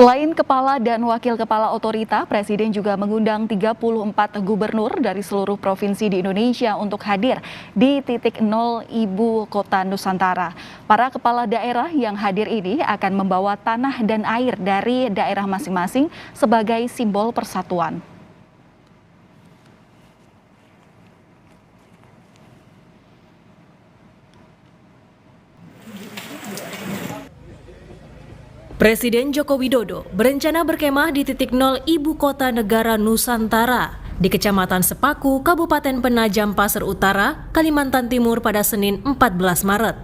Selain kepala dan wakil kepala otorita, Presiden juga mengundang 34 gubernur dari seluruh provinsi di Indonesia untuk hadir di titik nol Ibu Kota Nusantara. Para kepala daerah yang hadir ini akan membawa tanah dan air dari daerah masing-masing sebagai simbol persatuan. Presiden Joko Widodo berencana berkemah di titik nol Ibu Kota Negara Nusantara di Kecamatan Sepaku, Kabupaten Penajam Pasir Utara, Kalimantan Timur pada Senin 14 Maret.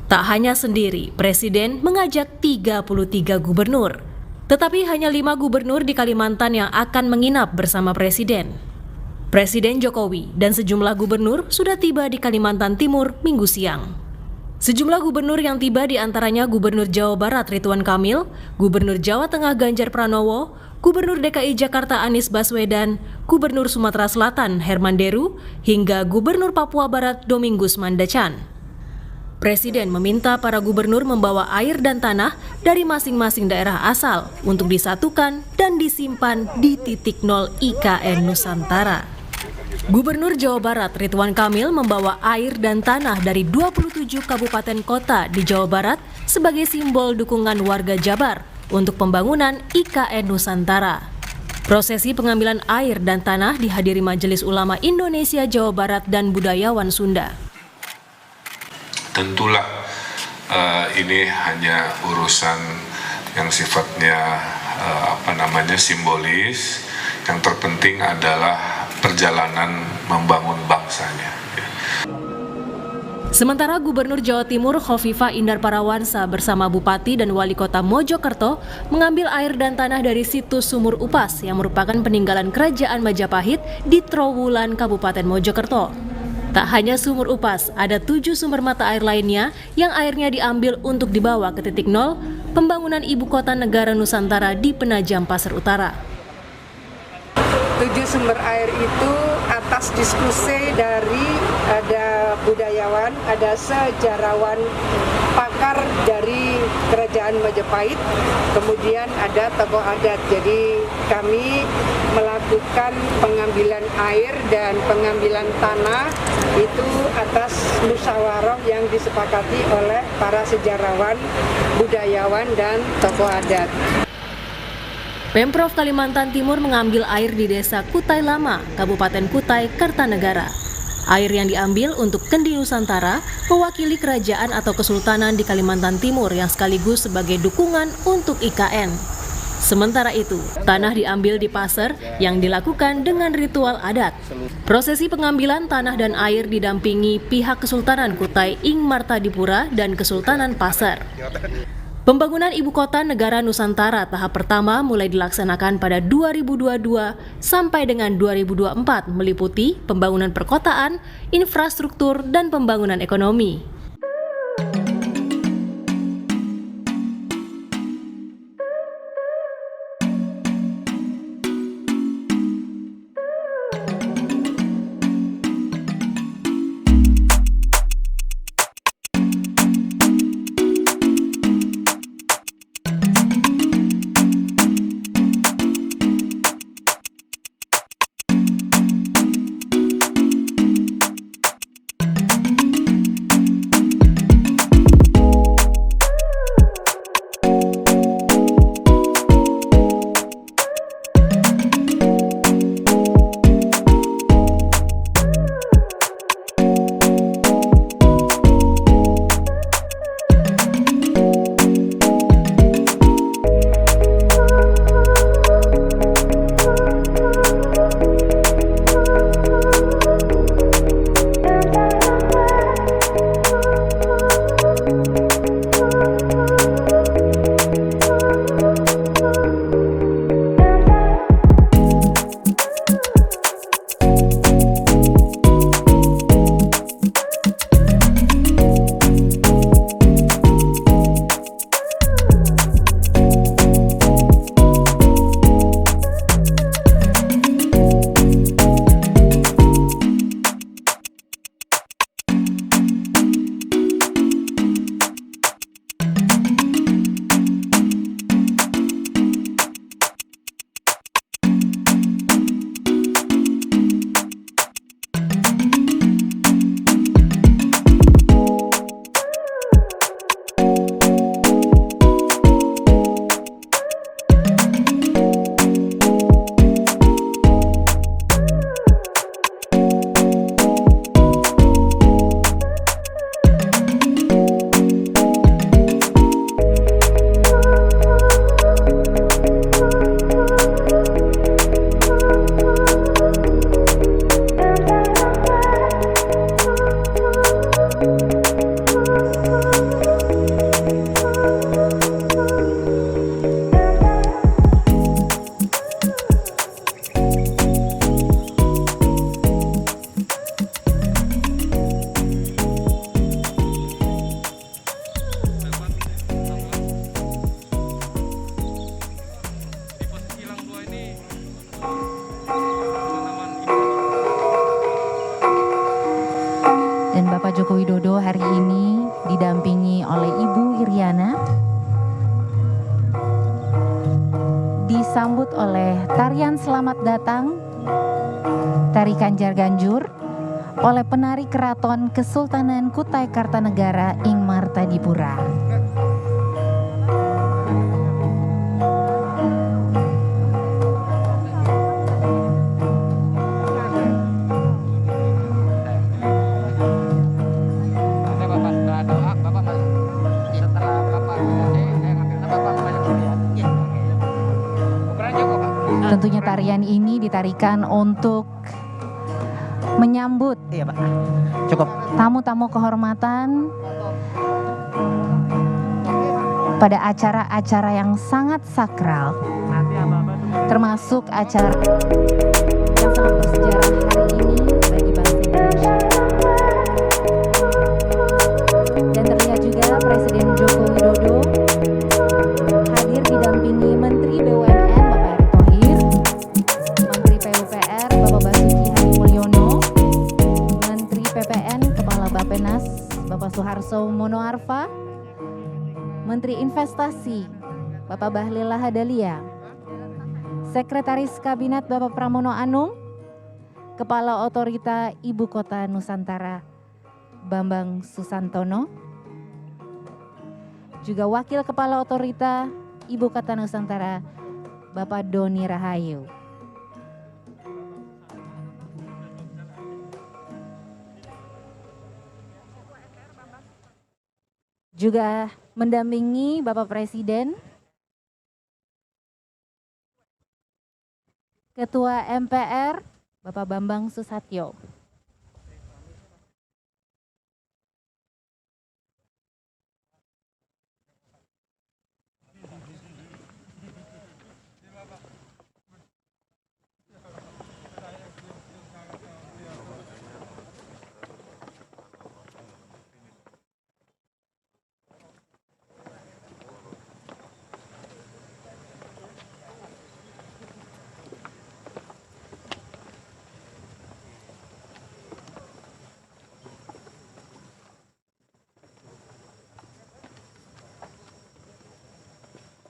Tak hanya sendiri, Presiden mengajak 33 gubernur, tetapi hanya 5 gubernur di Kalimantan yang akan menginap bersama Presiden. Presiden Jokowi dan sejumlah gubernur sudah tiba di Kalimantan Timur Minggu siang. Sejumlah gubernur yang tiba diantaranya Gubernur Jawa Barat Ridwan Kamil, Gubernur Jawa Tengah Ganjar Pranowo, Gubernur DKI Jakarta Anies Baswedan, Gubernur Sumatera Selatan Herman Deru, hingga Gubernur Papua Barat Domingus Mandacan. Presiden meminta para gubernur membawa air dan tanah dari masing-masing daerah asal untuk disatukan dan disimpan di titik nol IKN Nusantara. Gubernur Jawa Barat Ridwan Kamil membawa air dan tanah dari 27 kabupaten kota di Jawa Barat sebagai simbol dukungan warga Jabar untuk pembangunan IKN Nusantara. Prosesi pengambilan air dan tanah dihadiri Majelis Ulama Indonesia Jawa Barat dan budayawan Sunda. Tentulah ini hanya urusan yang sifatnya simbolis. Yang terpenting adalah perjalanan membangun bangsanya. Sementara Gubernur Jawa Timur Khofifah Indar Parawansa bersama Bupati dan Wali Kota Mojokerto mengambil air dan tanah dari situs Sumur Upas yang merupakan peninggalan Kerajaan Majapahit di Trowulan, Kabupaten Mojokerto. Tak hanya Sumur Upas, ada 7 sumber mata air lainnya yang airnya diambil untuk dibawa ke titik nol pembangunan Ibu Kota Negara Nusantara di Penajam Pasir Utara. 7 sumber air itu atas diskusi dari ada budayawan, ada sejarawan, pakar dari Kerajaan Majapahit, kemudian ada tokoh adat. Jadi kami melakukan pengambilan air dan pengambilan tanah itu atas musyawarah yang disepakati oleh para sejarawan, budayawan, dan tokoh adat. Pemprov Kalimantan Timur mengambil air di Desa Kutai Lama, Kabupaten Kutai, Kartanegara. Air yang diambil untuk Kendi Nusantara mewakili kerajaan atau kesultanan di Kalimantan Timur yang sekaligus sebagai dukungan untuk IKN. Sementara itu, tanah diambil di Paser yang dilakukan dengan ritual adat. Prosesi pengambilan tanah dan air didampingi pihak Kesultanan Kutai Ing Martadipura dan Kesultanan Paser. Pembangunan Ibu Kota Negara Nusantara tahap pertama mulai dilaksanakan pada 2022 sampai dengan 2024 meliputi pembangunan perkotaan, infrastruktur, dan pembangunan ekonomi. Bapak Joko Widodo hari ini didampingi oleh Ibu Iriana, disambut oleh tarian selamat datang, tari Kanjar Ganjur, oleh penari Keraton Kesultanan Kutai Kartanegara ing Martadipura. Tentunya tarian ini ditarikan untuk menyambut tamu-tamu kehormatan pada acara-acara yang sangat sakral, termasuk acara yang sangat bersejarah hari ini bagi bangsa Indonesia. Dan terlihat juga Presiden Joko Widodo hadir didampingi Menteri BUMN Bapak Erick Thohir, Menteri PUPR Bapak Basuki Hadi Mulyono, Menteri PPN Kepala Bappenas Bapak Suharso Monoarfa, Menteri Investasi Bapak Bahlil Lahadalia, Sekretaris Kabinet Bapak Pramono Anung, Kepala Otorita Ibu Kota Nusantara Bambang Susantono, juga Wakil Kepala Otorita Ibu Kota Nusantara Bapak Doni Rahayu. Juga mendampingi Bapak Presiden, Ketua MPR Bapak Bambang Susatyo.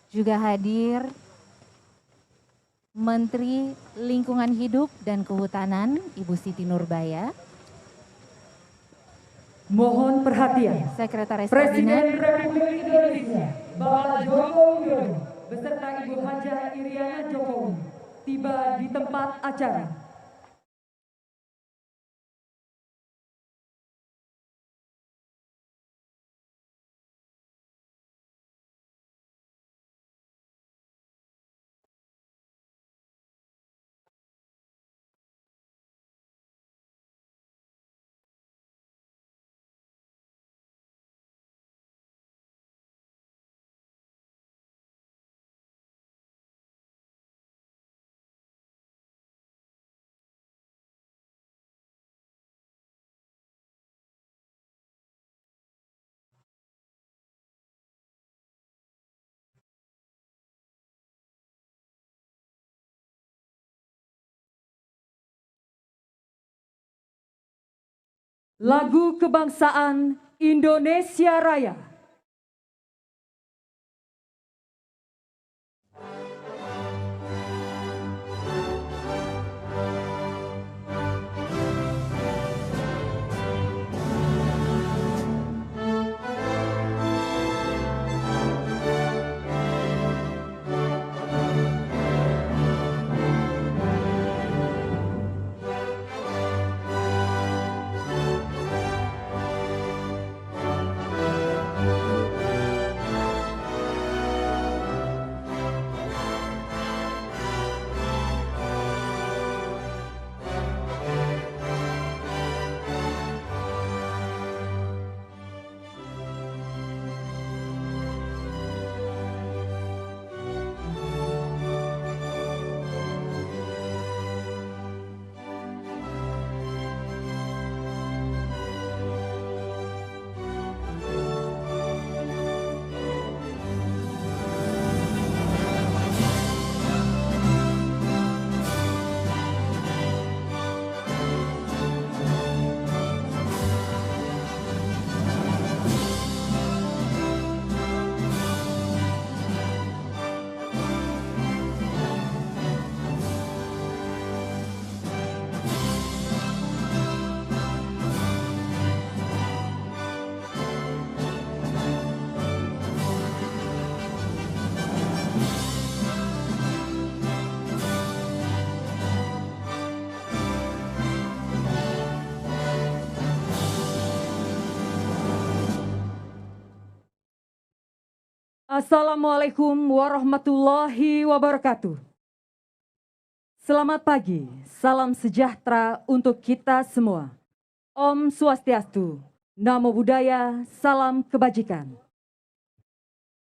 Juga hadir Menteri Lingkungan Hidup dan Kehutanan Ibu Siti Nurbaya. Mohon perhatian, Sekretaris Presiden Kabinet Republik Indonesia Bapak Joko Widodo beserta Ibu Haja Iriana Jokowi tiba di tempat acara. Lagu Kebangsaan Indonesia Raya. Assalamualaikum warahmatullahi wabarakatuh. Selamat pagi, salam sejahtera untuk kita semua. Om Swastiastu, Namo Buddhaya, salam kebajikan.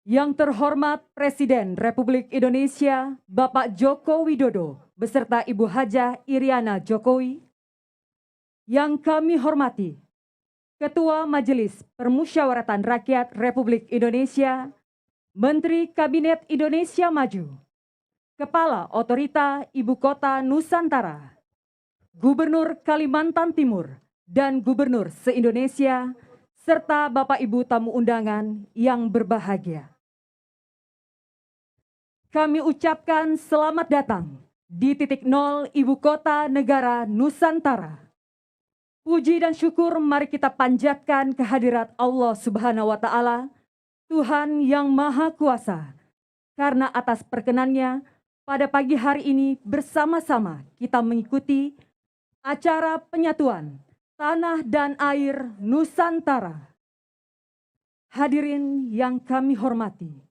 Yang terhormat Presiden Republik Indonesia, Bapak Joko Widodo, beserta Ibu Hajah Iriana Jokowi. Yang kami hormati, Ketua Majelis Permusyawaratan Rakyat Republik Indonesia, Menteri Kabinet Indonesia Maju, Kepala Otorita Ibu Kota Nusantara, Gubernur Kalimantan Timur, dan Gubernur se-Indonesia, serta Bapak Ibu tamu undangan yang berbahagia. Kami ucapkan selamat datang di titik nol Ibu Kota Negara Nusantara. Puji dan syukur mari kita panjatkan kehadirat Allah Subhanahu wa Ta'ala, Tuhan yang Maha Kuasa, karena atas perkenannya pada pagi hari ini bersama-sama kita mengikuti acara penyatuan tanah dan air Nusantara. Hadirin yang kami hormati,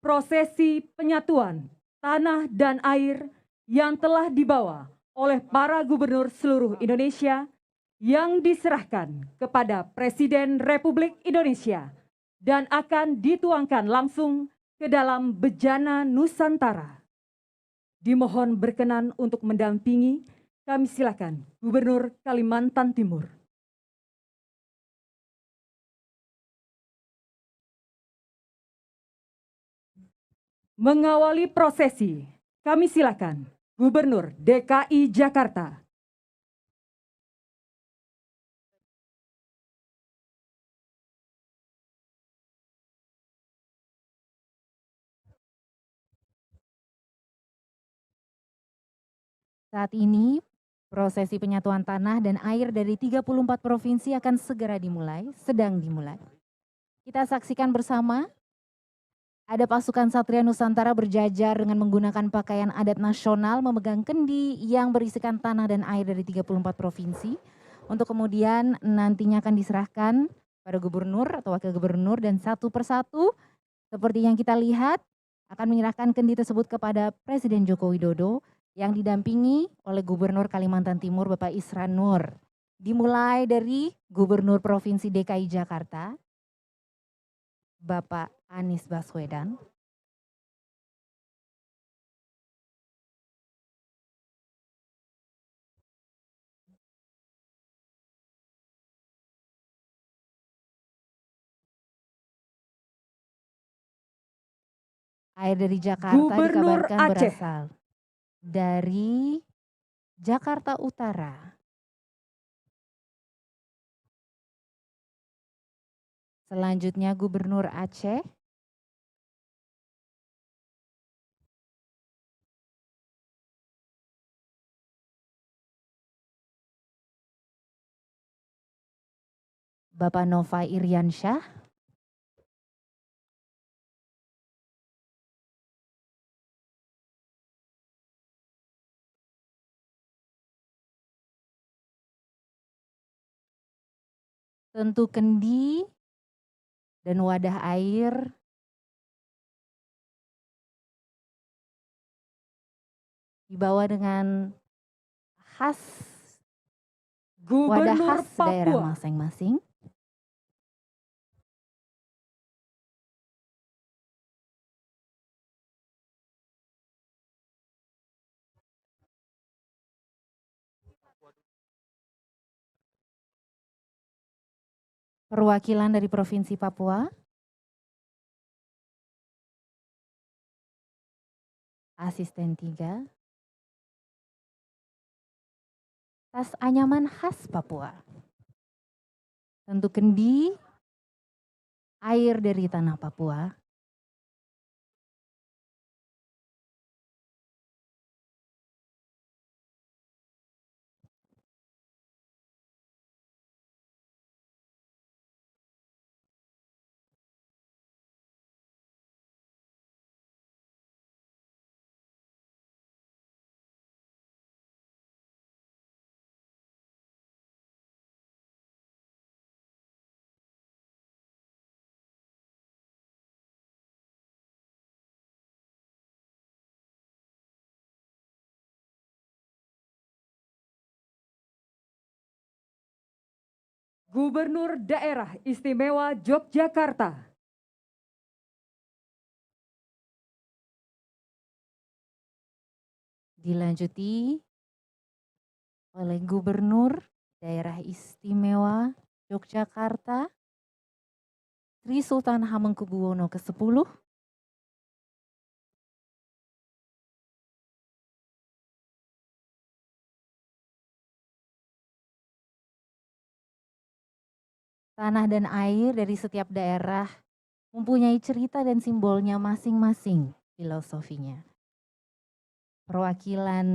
prosesi penyatuan tanah dan air yang telah dibawa oleh para gubernur seluruh Indonesia yang diserahkan kepada Presiden Republik Indonesia dan akan dituangkan langsung ke dalam bejana Nusantara. Dimohon berkenan untuk mendampingi, kami silakan Gubernur Kalimantan Timur. Mengawali prosesi, kami silakan Gubernur DKI Jakarta. Saat ini, prosesi penyatuan tanah dan air dari 34 provinsi akan segera dimulai, sedang dimulai. Kita saksikan bersama, ada pasukan Satria Nusantara berjajar dengan menggunakan pakaian adat nasional, memegang kendi yang berisikan tanah dan air dari 34 provinsi, untuk kemudian nantinya akan diserahkan pada gubernur atau wakil gubernur, dan satu persatu, seperti yang kita lihat, akan menyerahkan kendi tersebut kepada Presiden Joko Widodo, yang didampingi oleh Gubernur Kalimantan Timur Bapak Isran Nur. Dimulai dari Gubernur Provinsi DKI Jakarta, Bapak Anies Baswedan. Air dari Jakarta Gubernur dikabarkan Aceh. berasal dari Jakarta Utara. Selanjutnya Gubernur Aceh. Bapak Nova Iriansyah. Tentu kendi dan wadah air dibawa dengan khas, wadah Gubernur khas daerah Papua. masing-masing. Perwakilan dari Provinsi Papua. Asisten 3. Tas anyaman khas Papua. Tentu kendi, air dari tanah Papua. Gubernur Daerah Istimewa Yogyakarta. Dilanjuti oleh Gubernur Daerah Istimewa Yogyakarta Sri Sultan Hamengkubuwono ke-10. Tanah dan air dari setiap daerah mempunyai cerita dan simbolnya masing-masing filosofinya. Perwakilan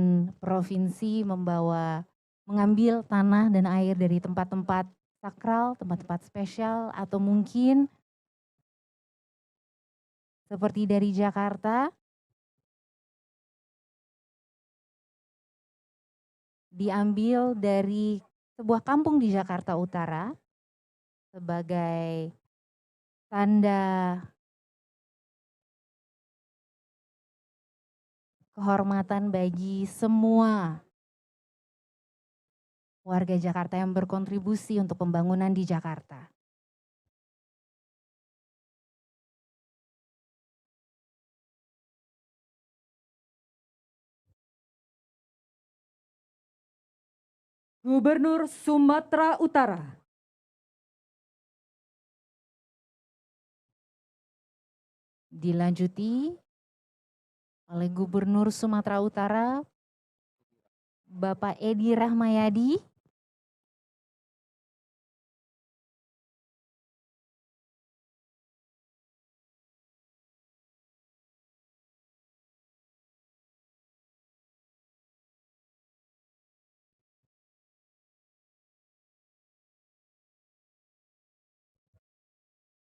provinsi mengambil tanah dan air dari tempat-tempat sakral, tempat-tempat spesial, atau mungkin seperti dari Jakarta, diambil dari sebuah kampung di Jakarta Utara sebagai tanda kehormatan bagi semua warga Jakarta yang berkontribusi untuk pembangunan di Jakarta. Gubernur Sumatera Utara. Dilanjuti oleh Gubernur Sumatera Utara, Bapak Edi Rahmayadi.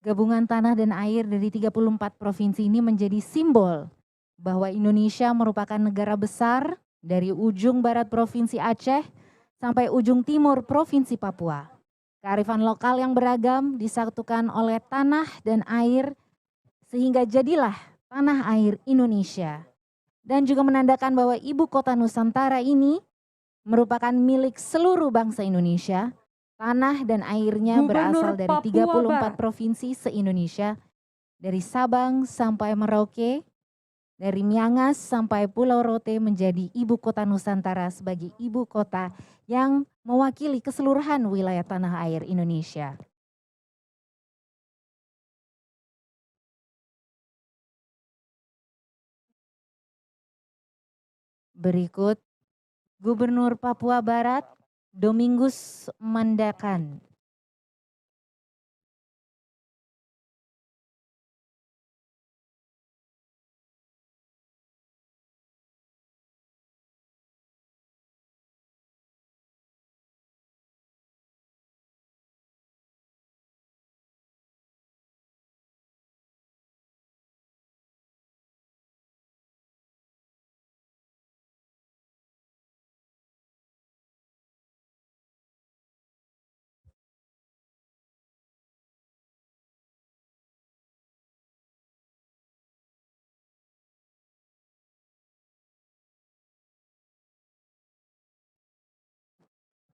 Gabungan tanah dan air dari 34 provinsi ini menjadi simbol bahwa Indonesia merupakan negara besar dari ujung barat Provinsi Aceh sampai ujung timur Provinsi Papua. Kearifan lokal yang beragam disatukan oleh tanah dan air sehingga jadilah tanah air Indonesia. Dan juga menandakan bahwa ibu kota Nusantara ini merupakan milik seluruh bangsa Indonesia. Tanah dan airnya berasal dari 34 provinsi se-Indonesia, dari Sabang sampai Merauke, dari Miangas sampai Pulau Rote menjadi ibu kota Nusantara sebagai ibu kota yang mewakili keseluruhan wilayah tanah air Indonesia. Berikut Gubernur Papua Barat, Domingus Mandakan.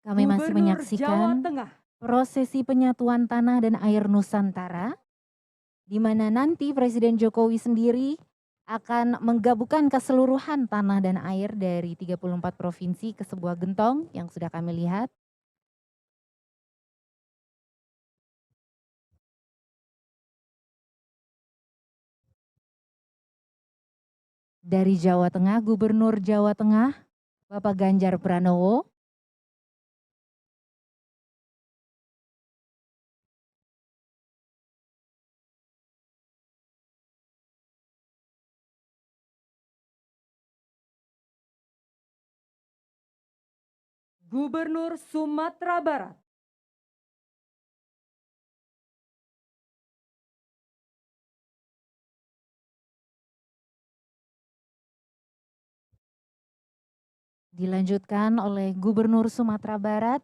Kami masih menyaksikan prosesi penyatuan tanah dan air Nusantara, di mana nanti Presiden Jokowi sendiri akan menggabungkan keseluruhan tanah dan air dari 34 provinsi ke sebuah gentong yang sudah kami lihat. Dari Jawa Tengah, Gubernur Jawa Tengah, Bapak Ganjar Pranowo. Gubernur Sumatera Barat. Dilanjutkan oleh Gubernur Sumatera Barat,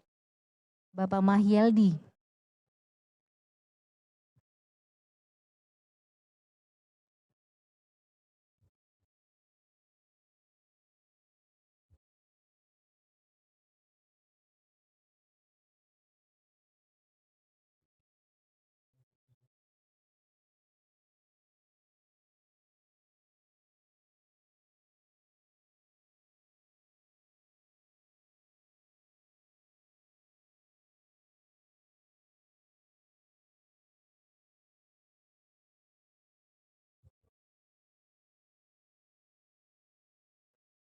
Bapak Mahyaldi.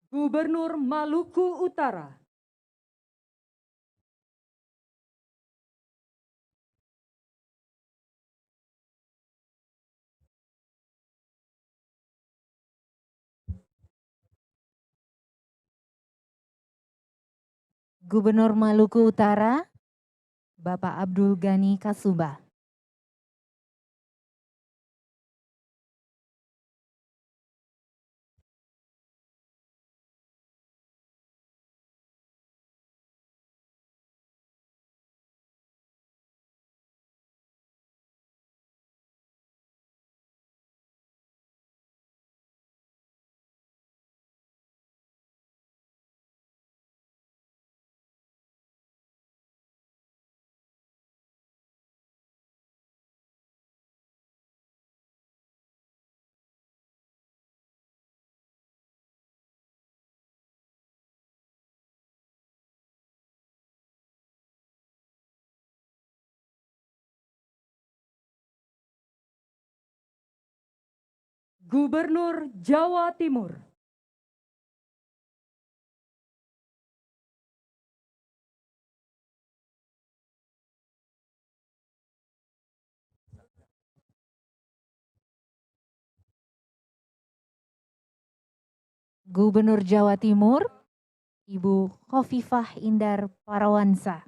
Gubernur Maluku Utara, Gubernur Maluku Utara, Bapak Abdul Ghani Kasubah. Gubernur Jawa Timur, Gubernur Jawa Timur, Ibu Khofifah Indar Parawansa.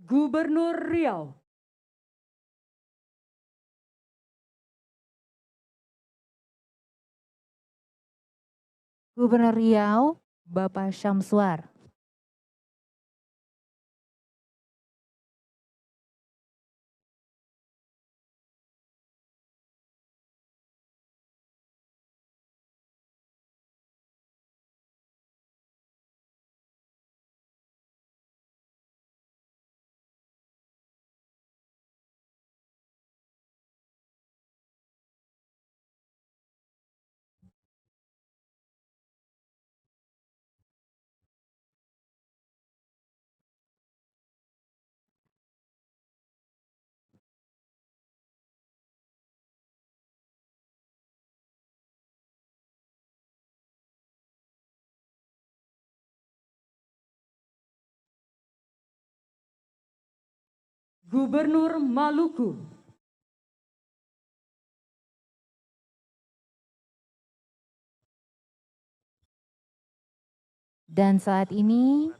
Gubernur Riau, Gubernur Riau, Bapak Syamsuar. Gubernur Maluku, Dan saat ini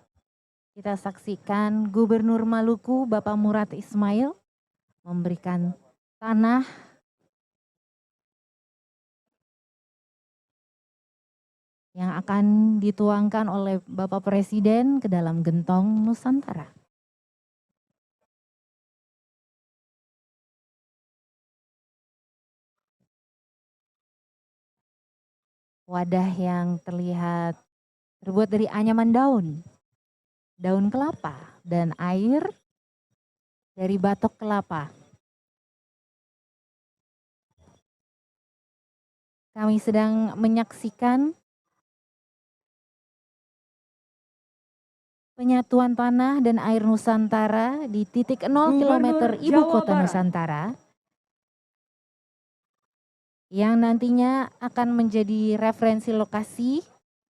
kita saksikan Gubernur Maluku Bapak Murad Ismail memberikan tanah yang akan dituangkan oleh Bapak Presiden ke dalam gentong Nusantara. Wadah yang terlihat terbuat dari anyaman daun kelapa, dan air dari batok kelapa. Kami sedang menyaksikan penyatuan tanah dan air Nusantara di titik 0 km Ibu Jawa Kota Barat. Nusantara, yang nantinya akan menjadi referensi lokasi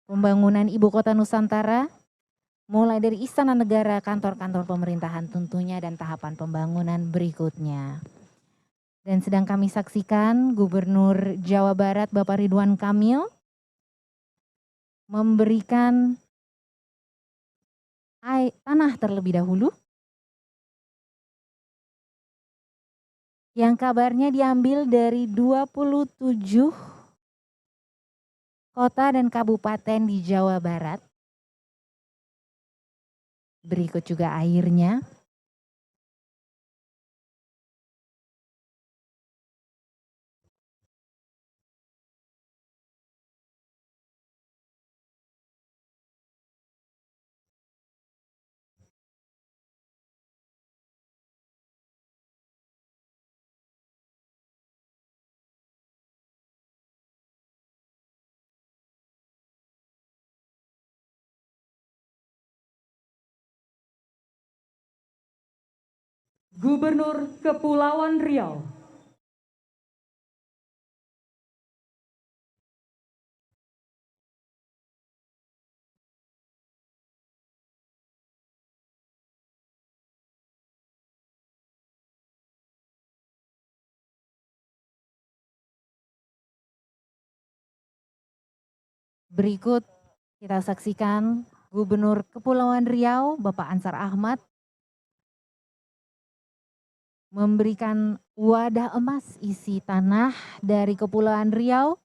pembangunan Ibu Kota Nusantara, mulai dari Istana Negara, kantor-kantor pemerintahan tentunya, dan tahapan pembangunan berikutnya. Dan sedang kami saksikan Gubernur Jawa Barat Bapak Ridwan Kamil memberikan tanah terlebih dahulu. Yang kabarnya diambil dari 27 kota dan kabupaten di Jawa Barat. Berikut juga airnya. Gubernur Kepulauan Riau, Berikut kita saksikan Gubernur Kepulauan Riau Bapak Ansar Ahmad memberikan wadah emas isi tanah dari Kepulauan Riau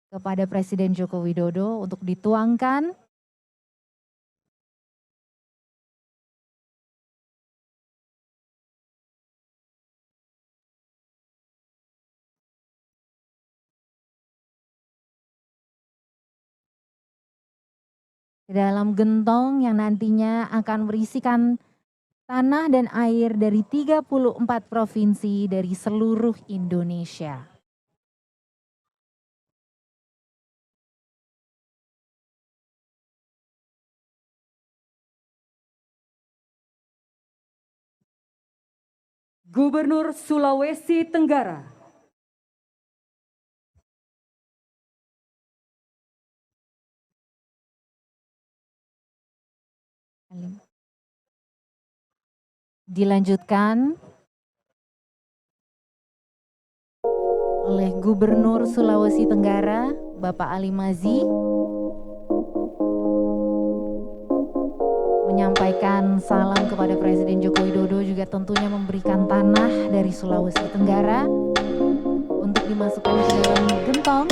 kepada Presiden Joko Widodo untuk dituangkan ke dalam gentong yang nantinya akan berisikan tanah dan air dari 34 provinsi dari seluruh Indonesia. Gubernur Sulawesi Tenggara, Dilanjutkan oleh Gubernur Sulawesi Tenggara Bapak Ali Mazi menyampaikan salam kepada Presiden Joko Widodo, juga tentunya memberikan tanah dari Sulawesi Tenggara untuk dimasukkan ke dalam gentong.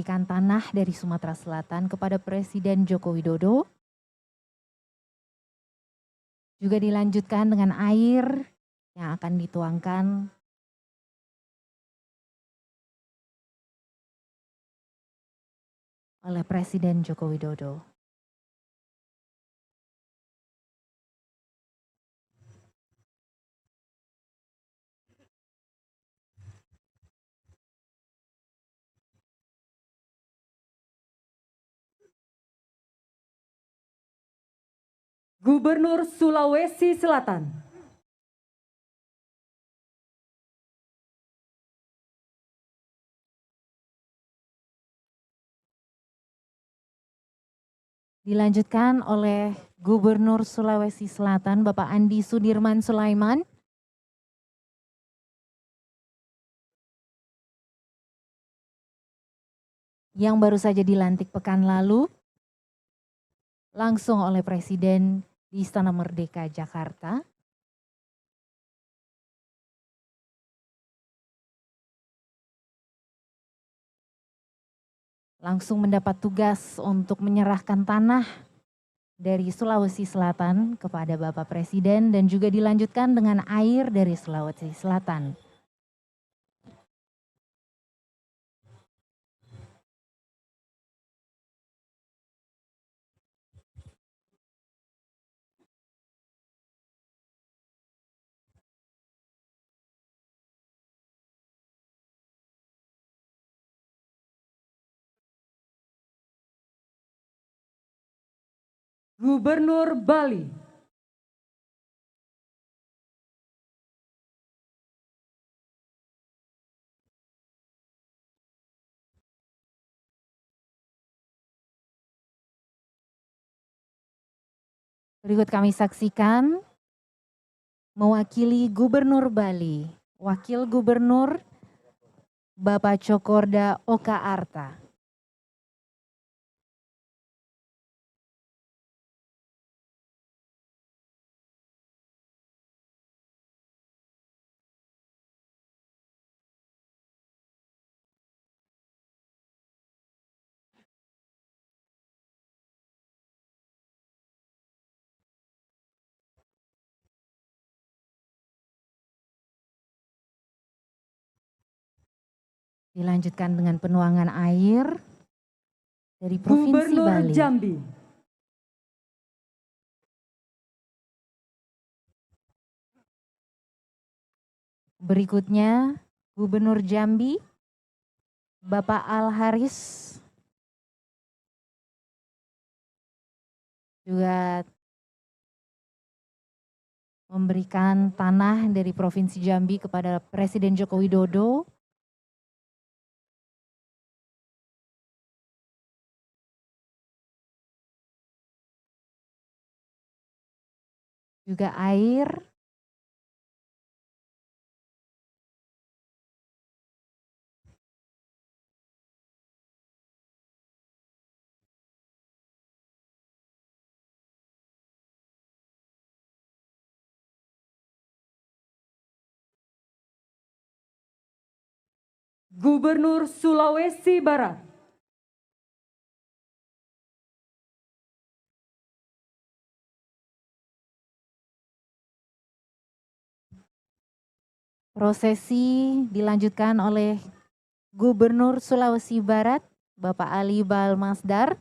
memberikan tanah dari Sumatera Selatan kepada Presiden Joko Widodo. Juga dilanjutkan dengan air yang akan dituangkan oleh Presiden Joko Widodo. Gubernur Sulawesi Selatan. Dilanjutkan oleh Gubernur Sulawesi Selatan, Bapak Andi Sudirman Sulaiman. Yang baru saja dilantik pekan lalu, langsung oleh Presiden di Istana Merdeka, Jakarta. Langsung mendapat tugas untuk menyerahkan tanah dari Sulawesi Selatan kepada Bapak Presiden dan juga dilanjutkan dengan air dari Sulawesi Selatan. Gubernur Bali. Berikut kami saksikan mewakili Gubernur Bali, Wakil Gubernur Bapak Cokorda Oka Arta. Dilanjutkan dengan penuangan air dari Provinsi Gubernur Bali. Jambi. Berikutnya Gubernur Jambi, Bapak Al Haris, juga memberikan tanah dari Provinsi Jambi kepada Presiden Joko Widodo. Juga air. Gubernur Sulawesi Barat. Prosesi dilanjutkan oleh Gubernur Sulawesi Barat, Bapak Ali Balmasdar.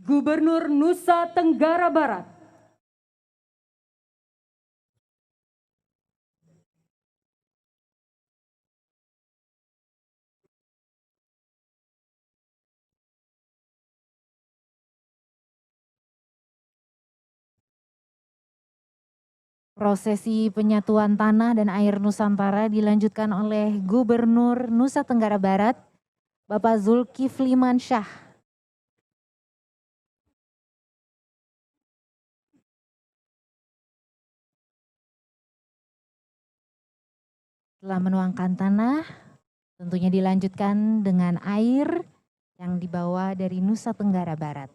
Gubernur Nusa Tenggara Barat. Prosesi penyatuan tanah dan air Nusantara dilanjutkan oleh Gubernur Nusa Tenggara Barat, Bapak Zulkifli Mansyah. Setelah menuangkan tanah, tentunya dilanjutkan dengan air yang dibawa dari Nusa Tenggara Barat.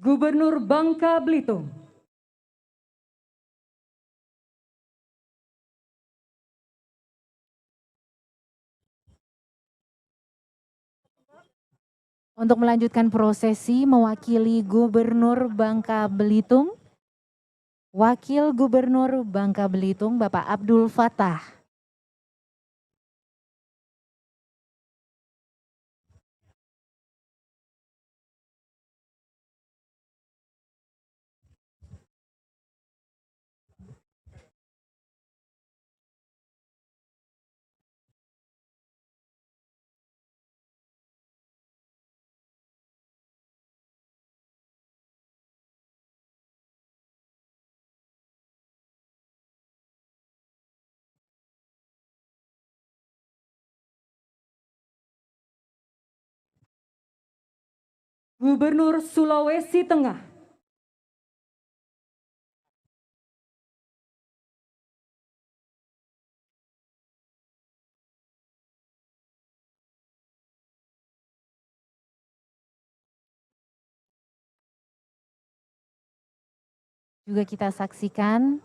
Gubernur Bangka Belitung. Untuk melanjutkan prosesi mewakili Gubernur Bangka Belitung, Wakil Gubernur Bangka Belitung Bapak Abdul Fattah. Gubernur Sulawesi Tengah. Juga kita saksikan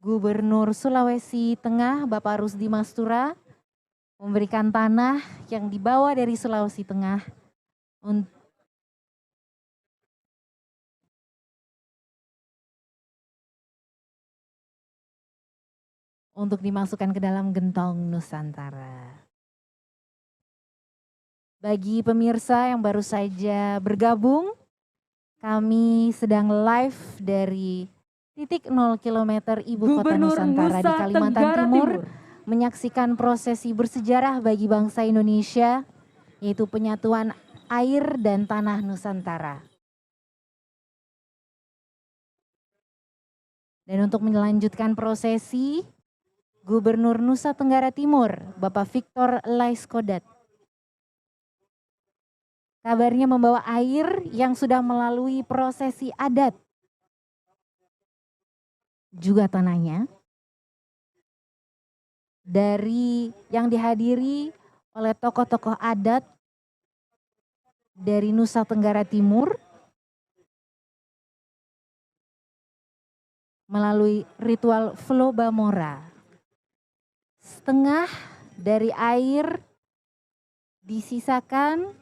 Gubernur Sulawesi Tengah Bapak Rusdi Mastura memberikan tanah yang dibawa dari Sulawesi Tengah untuk dimasukkan ke dalam gentong Nusantara. Bagi pemirsa yang baru saja bergabung, kami sedang live dari titik 0 km Ibu Kota Gubernur Nusantara di Nusa Kalimantan Tenggara Timur, Timur. menyaksikan prosesi bersejarah bagi bangsa Indonesia, yaitu penyatuan air dan tanah Nusantara. Dan untuk melanjutkan prosesi, Gubernur Nusa Tenggara Timur, Bapak Victor Laiskodat, kabarnya membawa air yang sudah melalui prosesi adat, juga tanahnya, dari yang dihadiri oleh tokoh-tokoh adat dari Nusa Tenggara Timur melalui ritual Flobamora. Setengah dari air disisakan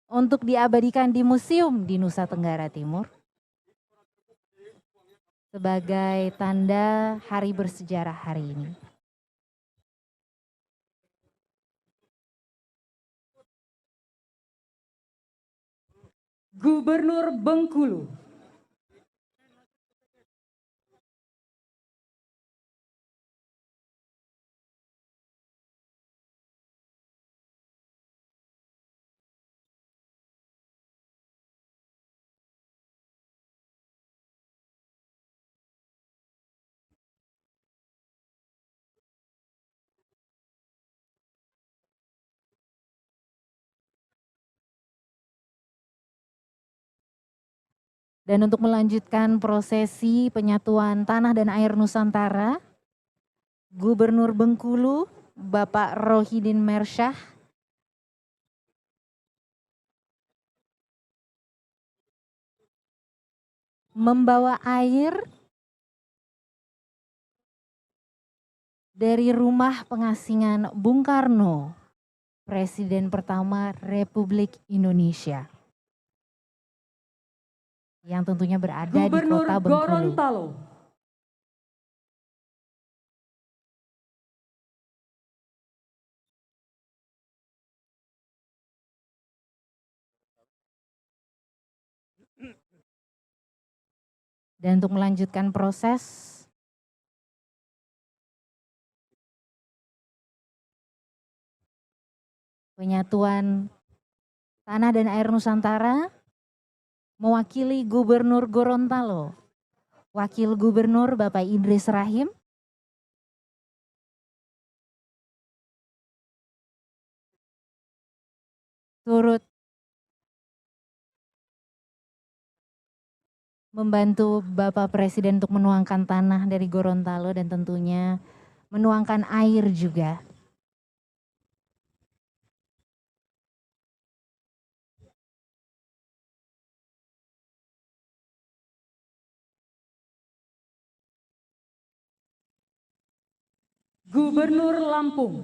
untuk diabadikan di museum di Nusa Tenggara Timur sebagai tanda hari bersejarah hari ini. Gubernur Bengkulu. Dan untuk melanjutkan prosesi penyatuan tanah dan air Nusantara, Gubernur Bengkulu, Bapak Rohidin Mersyah, membawa air dari rumah pengasingan Bung Karno, Presiden pertama Republik Indonesia, yang tentunya berada Gubernur di Kota Bengkulu. Gorontalo. Dan untuk melanjutkan proses penyatuan tanah dan air Nusantara, mewakili Gubernur Gorontalo, Wakil Gubernur Bapak Idris Rahim, turut membantu Bapak Presiden untuk menuangkan tanah dari Gorontalo dan tentunya menuangkan air juga. Gubernur Lampung,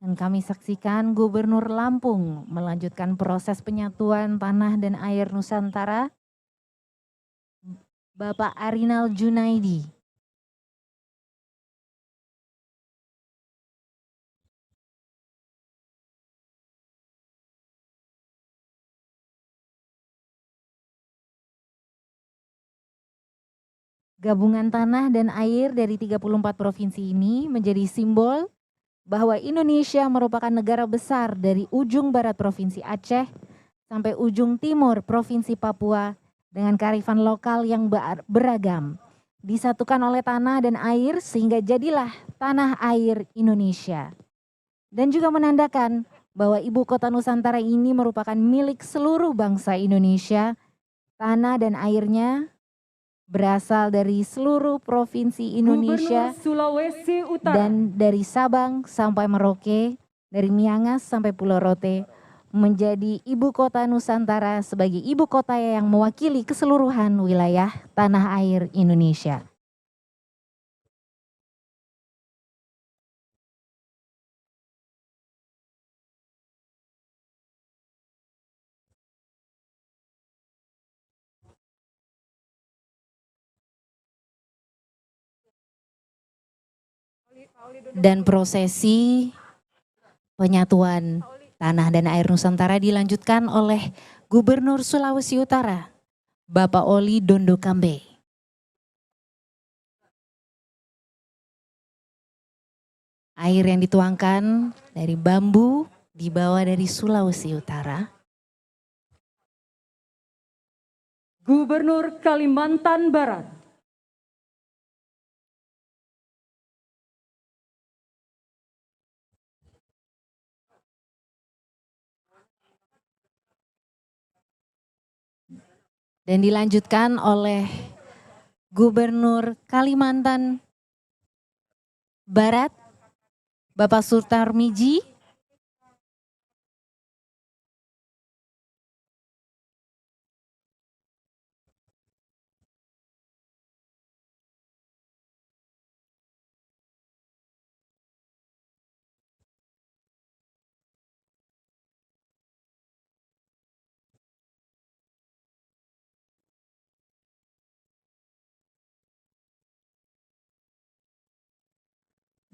Dan kami saksikan Gubernur Lampung melanjutkan proses penyatuan tanah dan air Nusantara, Bapak Arinal Junaidi. Gabungan tanah dan air dari 34 provinsi ini menjadi simbol bahwa Indonesia merupakan negara besar dari ujung barat Provinsi Aceh sampai ujung timur Provinsi Papua dengan kearifan lokal yang beragam. Disatukan oleh tanah dan air sehingga jadilah tanah air Indonesia. Dan juga menandakan bahwa ibu kota Nusantara ini merupakan milik seluruh bangsa Indonesia. Tanah dan airnya berasal dari seluruh provinsi Indonesia Gubernur Sulawesi Utara, dan dari Sabang sampai Merauke, dari Miangas sampai Pulau Rote, menjadi ibu kota Nusantara sebagai ibu kota yang mewakili keseluruhan wilayah tanah air Indonesia. Dan prosesi penyatuan tanah dan air Nusantara dilanjutkan oleh Gubernur Sulawesi Utara, Bapak Oli Dondo Kambe. Air yang dituangkan dari bambu dibawa dari Sulawesi Utara. Gubernur Kalimantan Barat, Dan dilanjutkan oleh Gubernur Kalimantan Barat, Bapak Surtarmiji.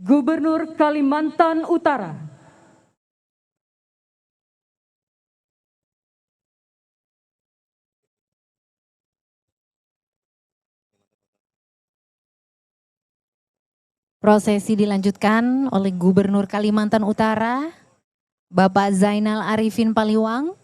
Gubernur Kalimantan Utara, Prosesi dilanjutkan oleh Gubernur Kalimantan Utara, Bapak Zainal Arifin Paliwang.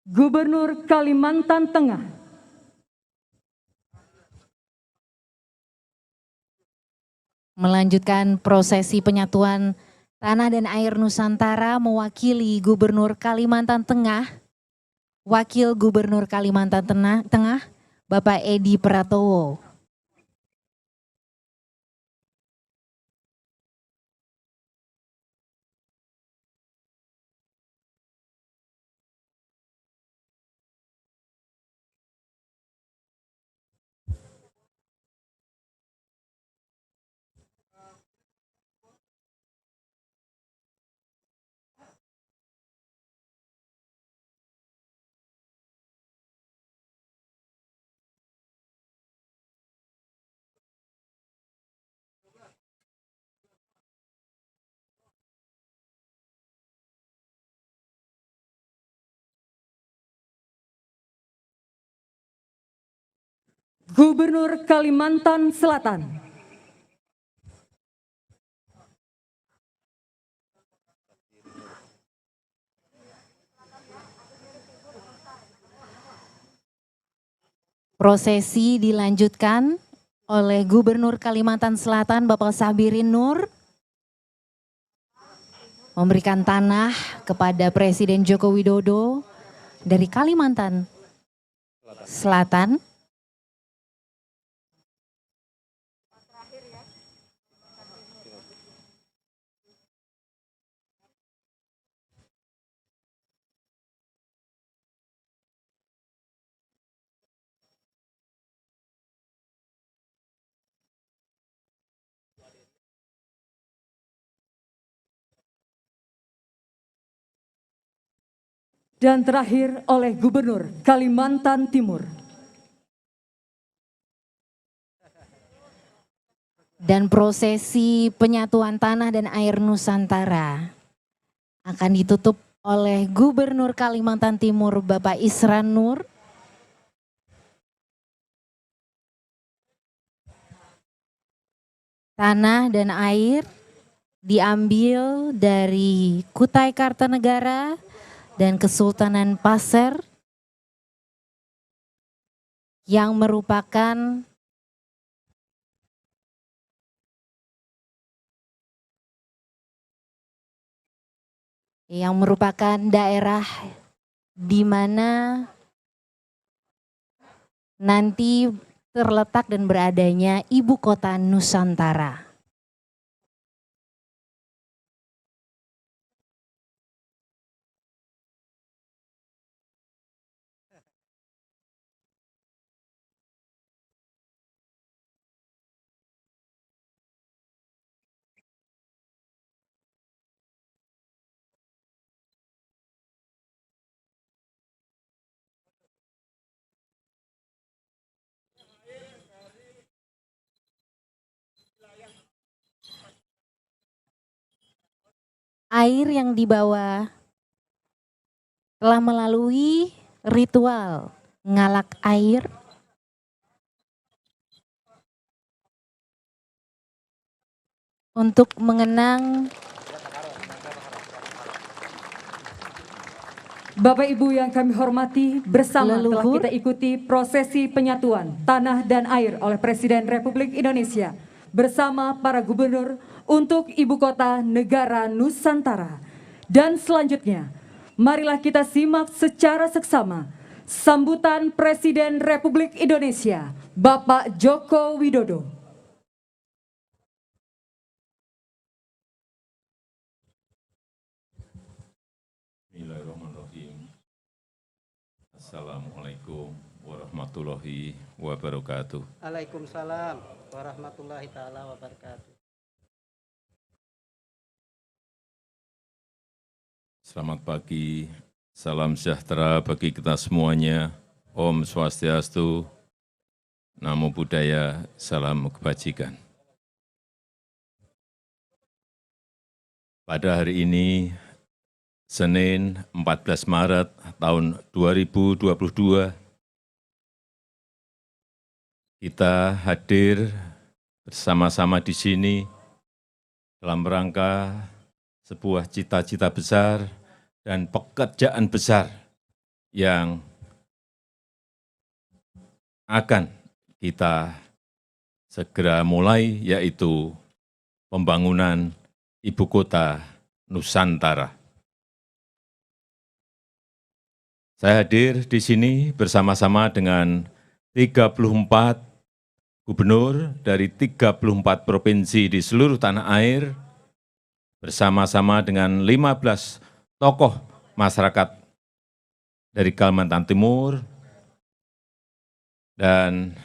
Gubernur Kalimantan Tengah, Melanjutkan prosesi penyatuan tanah dan air Nusantara mewakili Gubernur Kalimantan Tengah, Wakil Gubernur Kalimantan Tengah, Bapak Edi Pratowo. Gubernur Kalimantan Selatan. Prosesi dilanjutkan oleh Gubernur Kalimantan Selatan Bapak Sabirin Nur memberikan tanah kepada Presiden Joko Widodo dari Kalimantan Selatan. Dan terakhir oleh Gubernur Kalimantan Timur. Dan prosesi penyatuan tanah dan air Nusantara akan ditutup oleh Gubernur Kalimantan Timur Bapak Isran Nur. Tanah dan air diambil dari Kutai Kartanegara dan Kesultanan Pasir yang merupakan daerah di mana nanti terletak dan beradanya ibu kota Nusantara. Air yang dibawa telah melalui ritual ngalak air untuk mengenang Bapak Ibu yang kami hormati, bersama telah leluhur. kita ikuti prosesi penyatuan tanah dan air oleh Presiden Republik Indonesia bersama para gubernur untuk Ibu Kota Negara Nusantara. Dan selanjutnya, marilah kita simak secara seksama sambutan Presiden Republik Indonesia, Bapak Joko Widodo. Bismillahirrahmanirrahim. Assalamualaikum warahmatullahi wabarakatuh. Waalaikumsalam warahmatullahi taala wabarakatuh. Selamat pagi, salam sejahtera bagi kita semuanya. Om Swastiastu, Namo Buddhaya, salam kebajikan. Pada hari ini, Senin 14 Maret tahun 2022, kita hadir bersama-sama di sini dalam rangka sebuah cita-cita besar dan pekerjaan besar yang akan kita segera mulai, yaitu pembangunan Ibu Kota Nusantara. Saya hadir di sini bersama-sama dengan 34 gubernur dari 34 provinsi di seluruh tanah air, bersama-sama dengan 15 tokoh masyarakat dari Kalimantan Timur, dan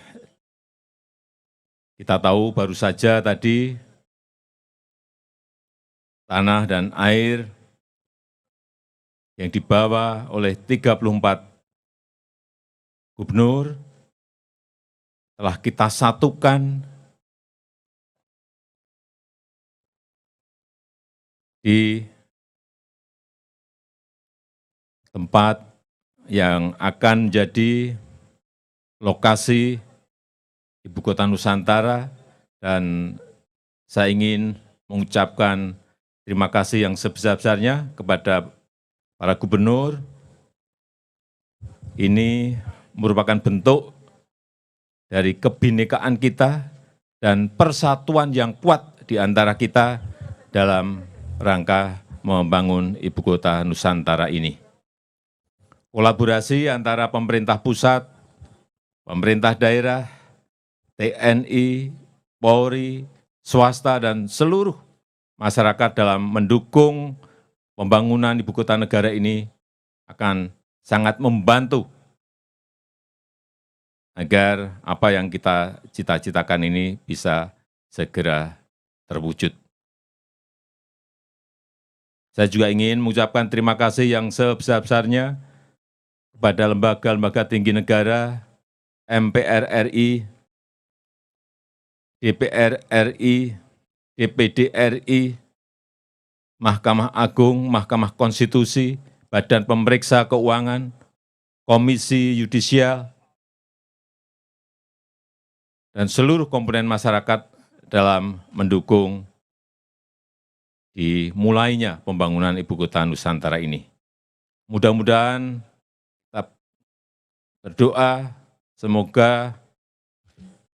kita tahu baru saja tadi tanah dan air yang dibawa oleh 34 gubernur telah kita satukan di tempat yang akan menjadi lokasi Ibu Kota Nusantara, dan saya ingin mengucapkan terima kasih yang sebesar-besarnya kepada para gubernur. Ini merupakan bentuk dari kebinekaan kita dan persatuan yang kuat di antara kita dalam rangka membangun Ibu Kota Nusantara ini. Kolaborasi antara pemerintah pusat, pemerintah daerah, TNI, Polri, swasta, dan seluruh masyarakat dalam mendukung pembangunan Ibu Kota Negara ini akan sangat membantu agar apa yang kita cita-citakan ini bisa segera terwujud. Saya juga ingin mengucapkan terima kasih yang sebesar-besarnya kepada lembaga-lembaga tinggi negara, MPR RI, DPR RI, DPD RI, Mahkamah Agung, Mahkamah Konstitusi, Badan Pemeriksa Keuangan, Komisi Yudisial, dan seluruh komponen masyarakat dalam mendukung dimulainya pembangunan Ibu Kota Nusantara ini. Mudah-mudahan kita berdoa semoga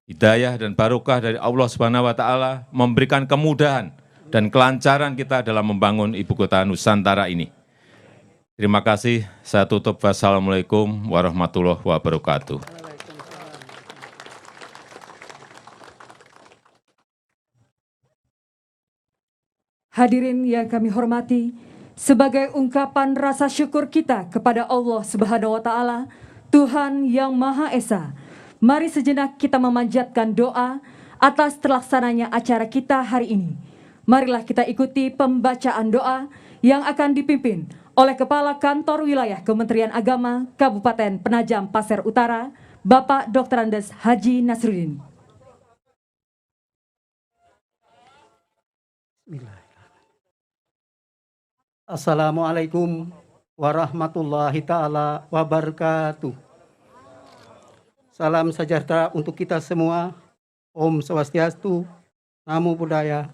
hidayah dan barokah dari Allah Subhanahu wa Ta'ala memberikan kemudahan dan kelancaran kita dalam membangun Ibu Kota Nusantara ini. Terima kasih. Saya tutup. Wassalamualaikum warahmatullahi wabarakatuh. Hadirin yang kami hormati, sebagai ungkapan rasa syukur kita kepada Allah Subhanahu wa Ta'ala, Tuhan yang Maha Esa, mari sejenak kita memanjatkan doa atas terlaksananya acara kita hari ini. Marilah kita ikuti pembacaan doa yang akan dipimpin oleh Kepala Kantor Wilayah Kementerian Agama Kabupaten Penajam Pasir Utara, Bapak Dr. Andes Haji Nasruddin. Assalamualaikum warahmatullahi ta'ala wabarakatuh. Salam sejahtera untuk kita semua. Om Swastiastu, Namo Buddhaya,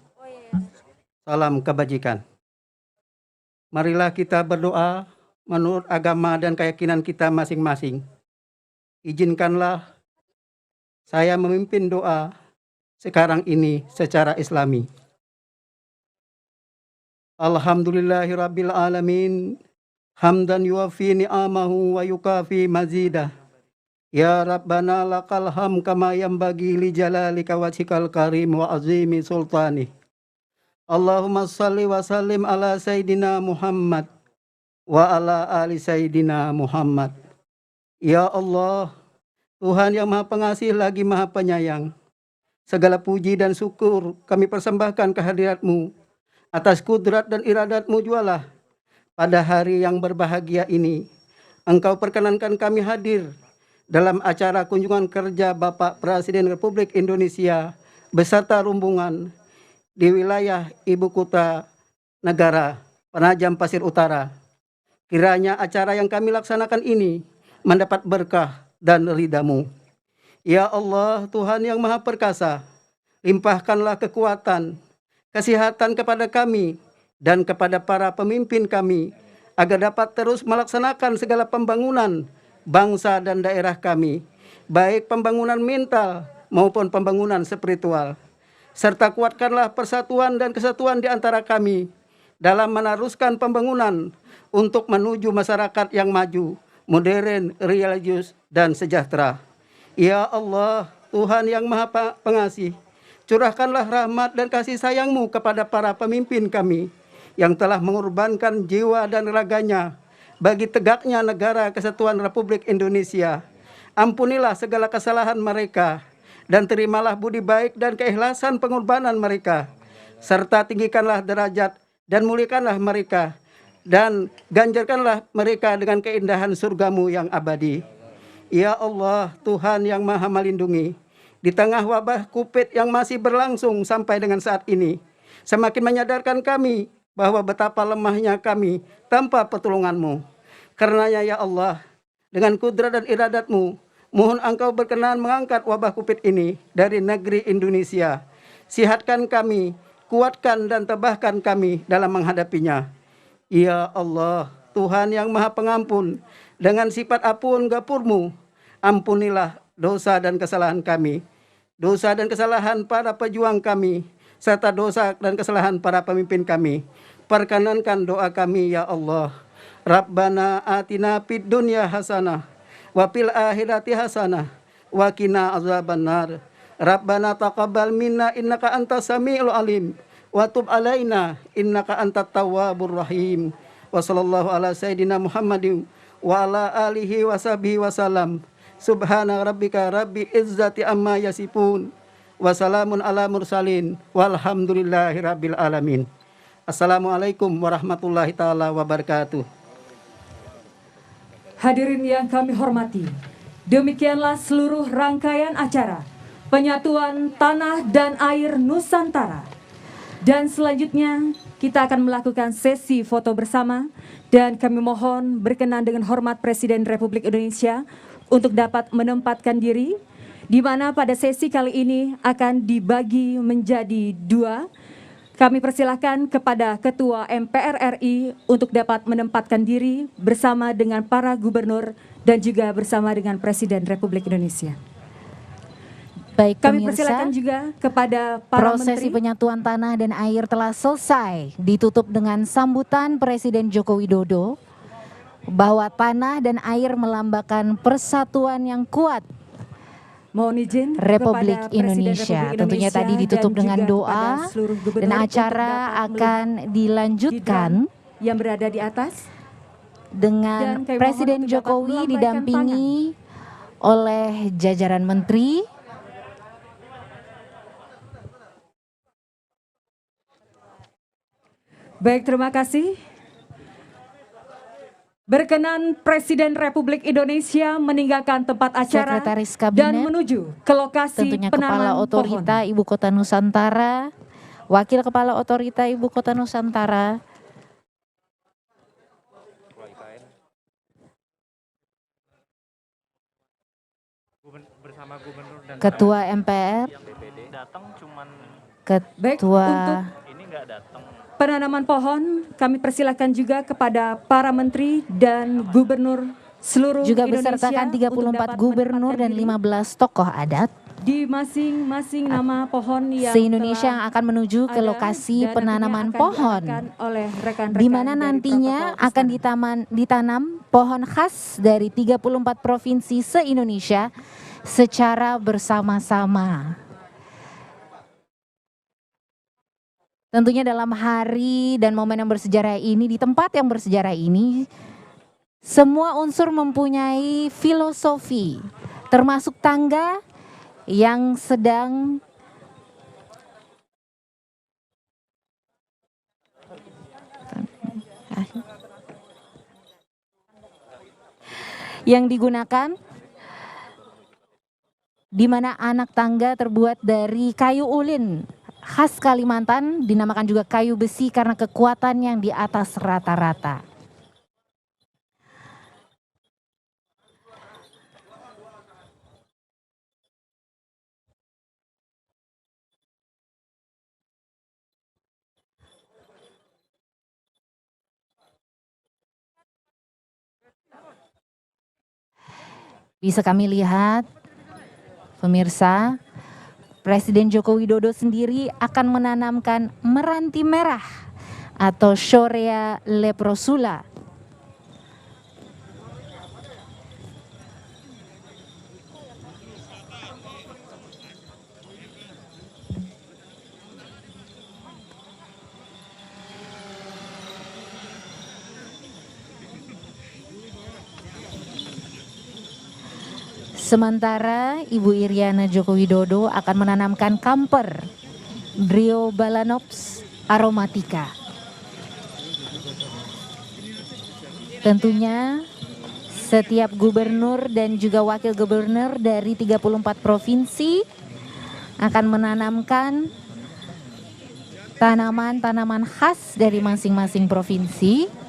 salam kebajikan. Marilah kita berdoa menurut agama dan keyakinan kita masing-masing. Izinkanlah saya memimpin doa sekarang ini secara Islami. Alhamdulillahirabbil alamin, hamdan yuwafi ni'amahu wa yukafi mazidah. Ya Rabbana lakal ham kama yanbaghi li jalalika wajhikal karim wa azimi sultani. Allahumma salli wa sallim ala Sayyidina Muhammad wa ala ali Sayyidina Muhammad. Ya Allah, Tuhan yang Maha Pengasih lagi Maha Penyayang, segala puji dan syukur kami persembahkan kehadirat-Mu. Atas kudrat dan iradat-Mu jualah pada hari yang berbahagia ini, Engkau perkenankan kami hadir dalam acara kunjungan kerja Bapak Presiden Republik Indonesia beserta rombongan di wilayah Ibu Kota Negara Penajam Pasir Utara. Kiranya acara yang kami laksanakan ini mendapat berkah dan ridha-Mu. Ya Allah, Tuhan yang Maha Perkasa, limpahkanlah kekuatan, kesehatan kepada kami dan kepada para pemimpin kami agar dapat terus melaksanakan segala pembangunan bangsa dan daerah kami, baik pembangunan mental maupun pembangunan spiritual. Serta kuatkanlah persatuan dan kesatuan di antara kami dalam meneruskan pembangunan untuk menuju masyarakat yang maju, modern, religius, dan sejahtera. Ya Allah, Tuhan yang Maha Pengasih, curahkanlah rahmat dan kasih sayang-Mu kepada para pemimpin kami yang telah mengorbankan jiwa dan raganya bagi tegaknya negara kesatuan Republik Indonesia. Ampunilah segala kesalahan mereka dan terimalah budi baik dan keikhlasan pengorbanan mereka, serta tinggikanlah derajat dan muliakanlah mereka, dan ganjarkanlah mereka dengan keindahan surga-Mu yang abadi. Ya Allah, Tuhan yang Maha Melindungi, di tengah wabah COVID yang masih berlangsung sampai dengan saat ini, semakin menyadarkan kami bahwa betapa lemahnya kami tanpa pertolongan-Mu. Karenanya ya Allah, dengan kudrat dan iradat-Mu, Mohon Engkau berkenan mengangkat wabah COVID ini dari negeri Indonesia. Sihatkan kami, kuatkan dan tabahkan kami dalam menghadapinya. Ya Allah, Tuhan yang Maha Pengampun, dengan sifat ampun Gapur-Mu, ampunilah dosa dan kesalahan kami, dosa dan kesalahan para pejuang kami, serta dosa dan kesalahan para pemimpin kami. Perkenankan doa kami, ya Allah. Rabbana atina fid dunya hasanah wa fil akhirati hasanah wa qina azabannar. Rabbana taqabbal minna innaka antas samiul alim wa tub alaina innaka antat tawwabur rahim. Wa sallallahu ala sayidina Muhammadin wa ala alihi wa sahbihi wasallam. Subhana rabbika rabbil izzati amma yasifun wa salamun ala mursalin walhamdulillahi rabbil alamin. Assalamualaikum warahmatullahi taala wabarakatuh. Hadirin yang kami hormati, demikianlah seluruh rangkaian acara Penyatuan Tanah dan Air Nusantara. Dan selanjutnya kita akan melakukan sesi foto bersama dan kami mohon berkenan dengan hormat Presiden Republik Indonesia untuk dapat menempatkan diri, di mana pada sesi kali ini akan dibagi menjadi dua. Kami persilahkan kepada Ketua MPR RI untuk dapat menempatkan diri bersama dengan para gubernur dan juga bersama dengan Presiden Republik Indonesia. Baik, Kami pemirsa, persilakan juga kepada para prosesi menteri. penyatuan tanah dan air telah selesai, ditutup dengan sambutan Presiden Joko Widodo bahwa tanah dan air melambangkan persatuan yang kuat Mohon izin Republik kepada Presiden Indonesia. Republik Tentunya Indonesia tadi ditutup dan dengan juga doa kepada seluruh gubernur dan untuk acara dapat akan dilanjutkan yang berada di atas. dengan Dan kami mohon Presiden untuk dapat Jokowi melambaikan didampingi oleh jajaran menteri. Baik, terima kasih. Berkenan Presiden Republik Indonesia meninggalkan tempat acara Sekretaris dan Kabinet, menuju ke lokasi tentunya penanaman Kepala Otorita pohon. Ibu Kota Nusantara, Wakil Kepala Otorita Ibu Kota Nusantara, Ketua MPR, Baik, Ketua untuk penanaman pohon kami persilakan juga kepada para menteri dan gubernur seluruh juga Indonesia besertakan untuk 34 dapat gubernur dan menempatkan 15 tokoh adat diri di masing-masing nama pohon yang se-Indonesia yang telah akan menuju ke ada lokasi dan penanaman nantinya akan pohon, diarahkan oleh rekan-rekan di mana dari nantinya protokol akan istana. ditanam pohon khas dari 34 provinsi se-Indonesia secara bersama-sama. Tentunya dalam hari dan momen yang bersejarah ini, di tempat yang bersejarah ini, semua unsur mempunyai filosofi, termasuk tangga yang sedang yang digunakan, di mana anak tangga terbuat dari kayu ulin khas Kalimantan, dinamakan juga kayu besi karena kekuatan yang di atas rata-rata. Bisa kami lihat, pemirsa, Presiden Joko Widodo sendiri akan menanamkan meranti merah atau Shorea leprosula. Sementara Ibu Iriana Joko Widodo akan menanamkan kamper Driobalanops aromatica. Tentunya setiap gubernur dan juga wakil gubernur dari 34 provinsi akan menanamkan tanaman-tanaman khas dari masing-masing provinsi.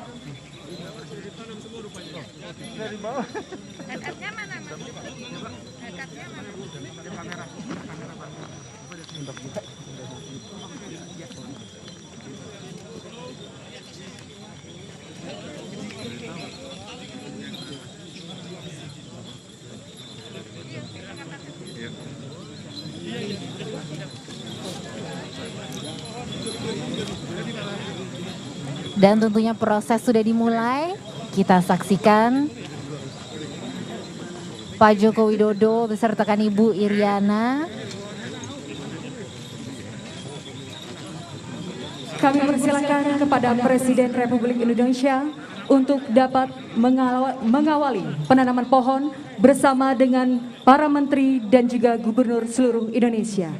Dan tentunya proses sudah dimulai. Kita saksikan Pak Joko Widodo besertakan Ibu Iriana. Kami persilakan kepada Presiden Republik Indonesia untuk dapat mengawali penanaman pohon bersama dengan para menteri dan juga gubernur seluruh Indonesia.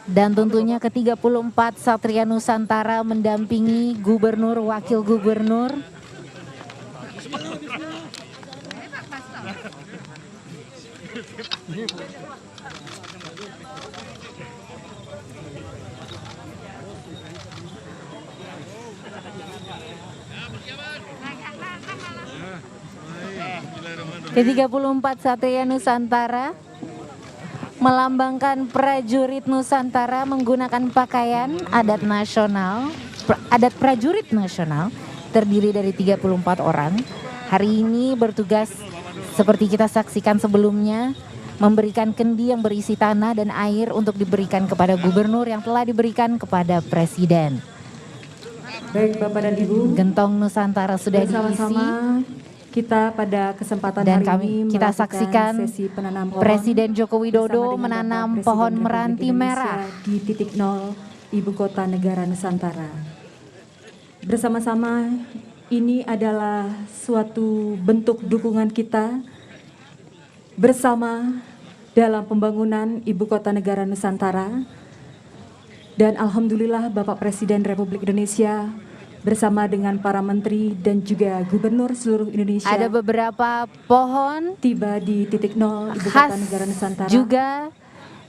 Dan tentunya ke-34 Satria Nusantara mendampingi gubernur, wakil gubernur. Ke-34 Satria Nusantara melambangkan prajurit Nusantara menggunakan pakaian adat nasional, adat prajurit nasional terdiri dari 34 orang. Hari ini bertugas seperti kita saksikan sebelumnya, memberikan kendi yang berisi tanah dan air untuk diberikan kepada gubernur yang telah diberikan kepada presiden. Baik Bapak dan Ibu, Gentong Nusantara sudah diisi. Kita pada kesempatan Dan hari ini kita melakukan saksikan sesi penanam pohon Presiden Joko Widodo bersama dengan menanam Bapak pohon Presiden meranti Republik merah Indonesia di titik nol Ibu Kota Negara Nusantara. Bersama-sama ini adalah suatu bentuk dukungan kita bersama dalam pembangunan Ibu Kota Negara Nusantara. Dan alhamdulillah Bapak Presiden Republik Indonesia bersama dengan para menteri dan juga gubernur seluruh Indonesia. Ada beberapa pohon Tiba di titik nol Ibu khas Kota Negara Nusantara juga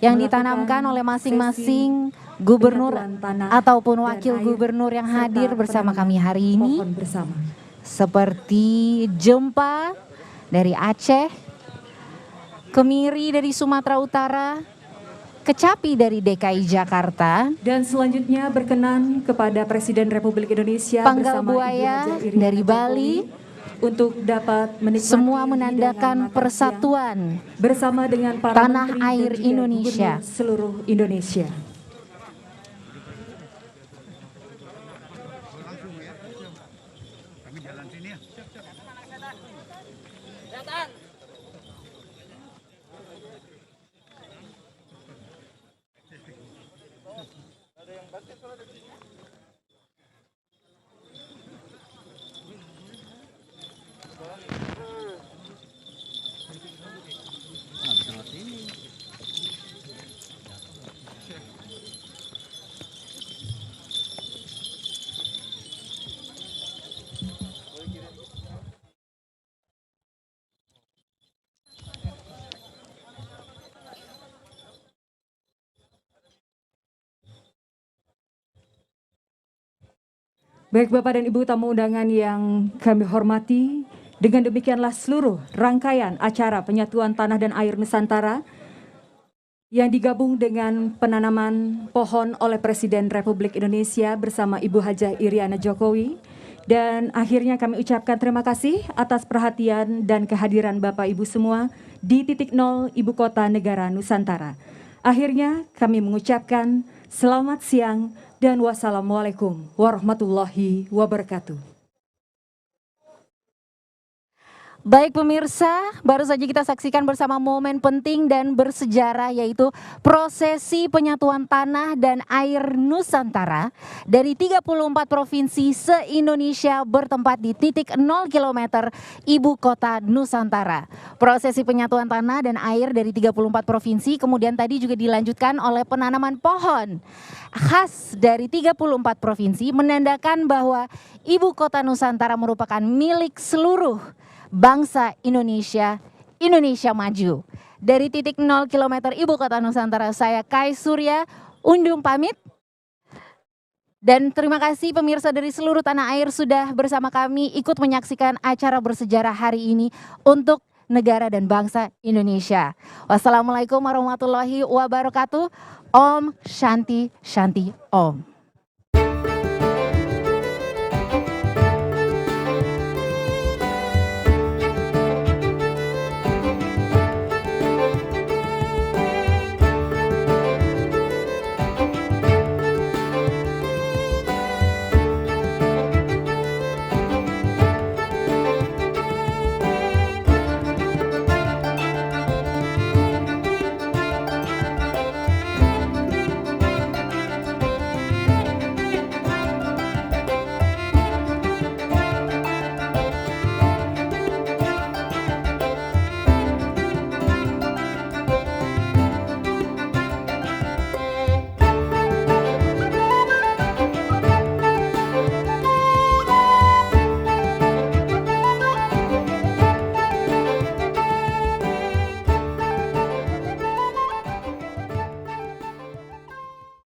yang melakukan ditanamkan oleh masing-masing sesi gubernur penyatuan tanah ataupun dan wakil air, gubernur yang serta hadir bersama penanaman kami hari ini. pohon bersama. Seperti Jempa dari Aceh, Kemiri dari Sumatera Utara, Kecapi dari DKI Jakarta, Dan selanjutnya berkenan kepada Presiden Republik Indonesia Panggal bersama Ibu Buaya Haja Iriana dari Jokowi Bali, untuk dapat menikmati semua hidangan menandakan makan persatuan siang bersama dengan para tanah menteri air dan juga Indonesia. gubernur seluruh Indonesia. Baik Bapak dan Ibu tamu undangan yang kami hormati, dengan demikianlah seluruh rangkaian acara penyatuan tanah dan air Nusantara yang digabung dengan penanaman pohon oleh Presiden Republik Indonesia bersama Ibu Haja Iriana Jokowi. Dan akhirnya kami ucapkan terima kasih atas perhatian dan kehadiran Bapak Ibu semua di titik nol Ibu Kota Negara Nusantara. Akhirnya kami mengucapkan selamat siang dan wassalamualaikum warahmatullahi wabarakatuh. Baik pemirsa, baru saja kita saksikan bersama momen penting dan bersejarah yaitu prosesi penyatuan tanah dan air Nusantara dari 34 provinsi se-Indonesia bertempat di titik 0 km Ibu Kota Nusantara. Prosesi penyatuan tanah dan air dari 34 provinsi kemudian tadi juga dilanjutkan oleh penanaman pohon khas dari 34 provinsi menandakan bahwa Ibu Kota Nusantara merupakan milik seluruh bangsa Indonesia, Indonesia maju. Dari titik 0 km Ibu Kota Nusantara, saya Kai Surya undur pamit. Dan terima kasih pemirsa dari seluruh tanah air sudah bersama kami ikut menyaksikan acara bersejarah hari ini untuk negara dan bangsa Indonesia. Wassalamualaikum warahmatullahi wabarakatuh. Om Shanti Shanti Om.